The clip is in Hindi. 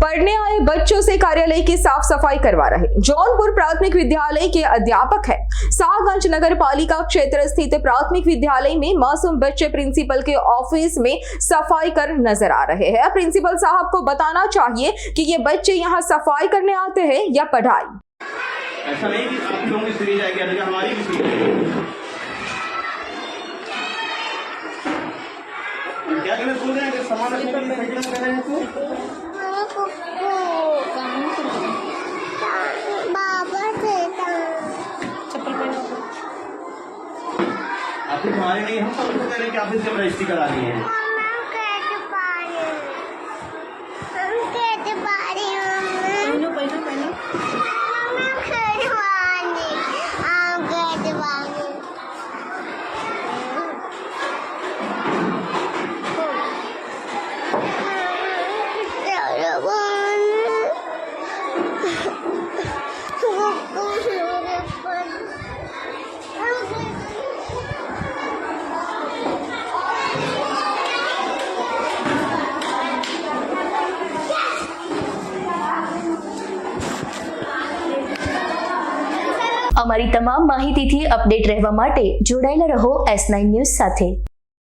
पढ़ने आए बच्चों से कार्यालय की साफ सफाई करवा रहे जौनपुर प्राथमिक विद्यालय के अध्यापक है। साहगंज नगर पालिका क्षेत्र स्थित प्राथमिक विद्यालय में मासूम बच्चे प्रिंसिपल के ऑफिस में सफाई कर नजर आ रहे हैं। प्रिंसिपल साहब को बताना चाहिए कि ये बच्चे यहाँ सफाई करने आते हैं या पढ़ाई। ऐसा नहीं कि आप लोगों की सीरीज आएगी, हमारी भी सीरीज। क्या कहना बोल रहे हैं? सामान रखने के लिए साइकिल में कह रहे हैं तो आप हमारे नहीं, हम सब कह रहे हैं कि आप इससे रजिस्ट्री करा दिए हैं। અમારી તમામ માહિતીથી અપડેટ રહેવા માટે જોડાયેલા રહો S9 ન્યૂઝ સાથે।